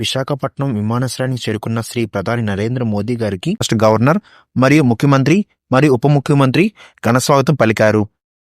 విశాఖపట్నం విమానాశ్రయానికి చేరుకున్న శ్రీ ప్రధాని నరేంద్ర మోదీ గారికి రాష్ట్ర గవర్నర్ మరియు ముఖ్యమంత్రి మరియు ఉప ముఖ్యమంత్రి ఘనస్వాగతం పలికారు.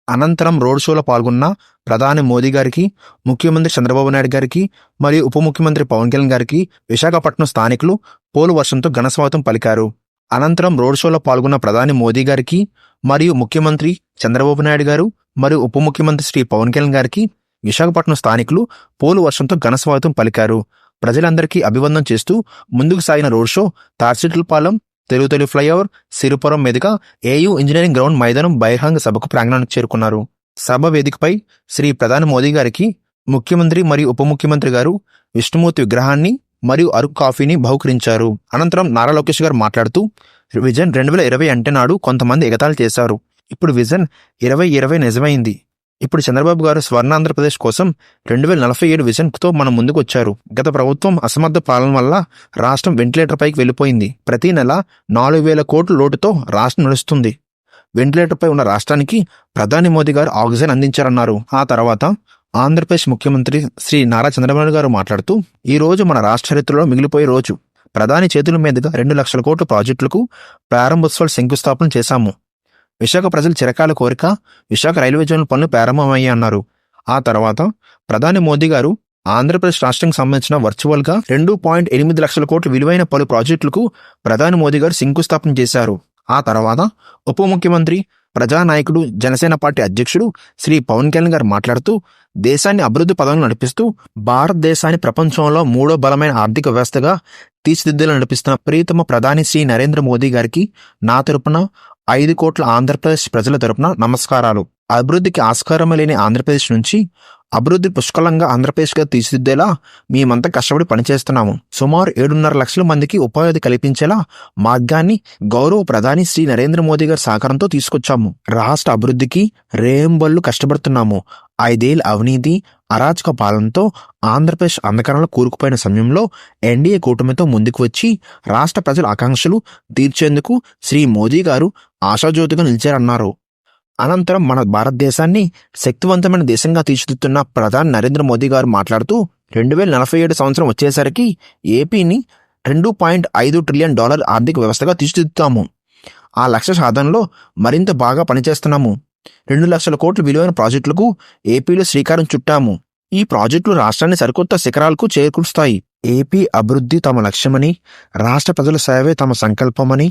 అనంతరం రోడ్ షోలో పాల్గొన్న ప్రధాని మోదీ గారికి, ముఖ్యమంత్రి చంద్రబాబు నాయుడు గారికి మరియు ఉప ముఖ్యమంత్రి పవన్ కళ్యాణ్ గారికి విశాఖపట్నం స్థానికులు పోలు వర్షంతో ఘనస్వాగతం పలికారు. అనంతరం రోడ్ షోలో పాల్గొన్న ప్రధాని మోదీ గారికి మరియు ముఖ్యమంత్రి చంద్రబాబు నాయుడు గారు మరియు ఉప ముఖ్యమంత్రి శ్రీ పవన్ కళ్యాణ్ గారికి విశాఖపట్నం స్థానికులు పోలు వర్షంతో ఘనస్వాగతం పలికారు. ప్రజలందరికీ అభివందనం చేస్తూ ముందుకు సాగిన road show Tarsitlapalem, Telugu flyover, Siripuram మీదుగా ఏయూ ఇంజనీరింగ్ గ్రౌండ్ మైదానం బహిరంగ సభకు ప్రాంగణానికి చేరుకున్నారు. సభ వేదికపై శ్రీ ప్రధాని మోదీ గారికి ముఖ్యమంత్రి మరియు ఉప ముఖ్యమంత్రి గారు విష్ణుమూర్తి విగ్రహాన్ని మరియు అరకు కాఫీని బహుకరించారు. అనంతరం నారా లోకేష్ గారు మాట్లాడుతూ, విజన్ 2020 అంటే నాడు కొంతమంది ఎగతాళి చేశారు. ఇప్పుడు విజన్ 2020 నిజమైంది. ఇప్పుడు చంద్రబాబు గారు స్వర్ణ ఆంధ్రప్రదేశ్ కోసం 2047 విజన్తో మనం ముందుకు వచ్చారు. గత ప్రభుత్వం అసమర్థ పాలన వల్ల రాష్ట్రం వెంటిలేటర్ పైకి వెళ్ళిపోయింది. ప్రతి నెల 4,000 కోట్ల లోటుతో రాష్ట్రం నడుస్తుంది. వెంటిలేటర్ పై ఉన్న రాష్ట్రానికి ప్రధాని మోదీ గారు ఆక్సిజన్ అందించారన్నారు. ఆ తర్వాత ఆంధ్రప్రదేశ్ ముఖ్యమంత్రి శ్రీ నారా చంద్రబాబు నాయుడు గారు మాట్లాడుతూ, ఈ రోజు మన రాష్ట్ర చరిత్రలో మిగిలిపోయే రోజు. ప్రధాని చేతుల మీదుగా 2 లక్షల కోట్ల ప్రాజెక్టులకు ప్రారంభోత్సవాలు శంకుస్థాపన చేశాము. విశాఖ ప్రజల చిరకాల కోరిక విశాఖ రైల్వే జోన్ పనులు ప్రారంభమయ్యాయి అన్నారు. ఆ తర్వాత ప్రధాని మోదీ గారు ఆంధ్రప్రదేశ్ రాష్ట్రానికి సంబంధించిన వర్చువల్ గా 2.8 లక్షల కోట్ల విలువైన పలు ప్రాజెక్టులకు ప్రధాని మోదీ గారు శంకుస్థాపన చేశారు. ఆ తర్వాత ఉప ముఖ్యమంత్రి, ప్రజానాయకుడు, జనసేన పార్టీ అధ్యక్షుడు శ్రీ పవన్ కళ్యాణ్ గారు మాట్లాడుతూ, దేశాన్ని అభివృద్ధి పదంలో నడిపిస్తూ భారతదేశాన్ని ప్రపంచంలో 3వ బలమైన ఆర్థిక వ్యవస్థగా తీర్చిదిద్దేలా నడిపిస్తున్న ప్రియతమ ప్రధాని శ్రీ నరేంద్ర మోదీ గారికి నా తరపున 5 కోట్ల ఆంధ్రప్రదేశ్ ప్రజల తరపున నమస్కారాలు. అభివృద్ధికి ఆస్కారం లేని ఆంధ్రప్రదేశ్ నుంచి అభివృద్ధి పుష్కలంగా ఆంధ్రప్రదేశ్గా తీర్చిదిద్దేలా మేమంతా కష్టపడి పనిచేస్తున్నాము. సుమారు 7.5 లక్షల మందికి ఉపాధి కల్పించేలా మార్గాన్ని గౌరవ ప్రధాని శ్రీ నరేంద్ర మోదీ గారి సహకారంతో తీసుకొచ్చాము. రాష్ట్ర అభివృద్ధికి రేంబళ్ళు కష్టపడుతున్నాము. 5 ఏళ్ల అవినీతి, అరాచక పాలనతో ఆంధ్రప్రదేశ్ అంధకారంలో కూరుకుపోయిన సమయంలో ఎన్డీఏ కూటమితో ముందుకు వచ్చి రాష్ట్ర ప్రజల ఆకాంక్షలు తీర్చేందుకు శ్రీ మోదీ గారు ఆశాజ్యోతిగా నిలిచారన్నారు. అనంతరం మన భారతదేశాన్ని శక్తివంతమైన దేశంగా తీర్చిదిద్దుతున్న ప్రధాని నరేంద్ర మోదీ గారు మాట్లాడుతూ, 2047 సంవత్సరం వచ్చేసరికి ఏపీని $2.5 ట్రిలియన్ ఆర్థిక వ్యవస్థగా తీర్చిదిద్దుతాము. ఆ లక్ష్య సాధనలో మరింత బాగా పనిచేస్తున్నాము. 2 లక్షల కోట్ల విలువైన ప్రాజెక్టులకు ఏపీలో శ్రీకారం చుట్టాము. ఈ ప్రాజెక్టులు రాష్ట్రాన్ని సరికొత్త శిఖరాలకు చేకూరుస్తాయి. ఏపీ అభివృద్ధి తమ లక్ష్యమని, రాష్ట్ర ప్రజల సేవే తమ సంకల్పమని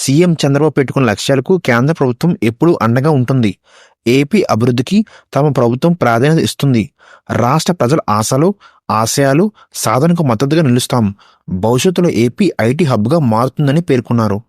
సీఎం చంద్రబాబు పెట్టుకున్న లక్ష్యాలకు కేంద్ర ప్రభుత్వం ఎప్పుడూ అండగా ఉంటుంది. ఏపీ అభివృద్ధికి తమ ప్రభుత్వం ప్రాధాన్యత ఇస్తుంది. రాష్ట్ర ప్రజల ఆశలు, ఆశయాలు సాధనకు మద్దతుగా నిలుస్తాం. భవిష్యత్తులో ఏపీ ఐటీ హబ్గా మారుతుందని పేర్కొన్నారు.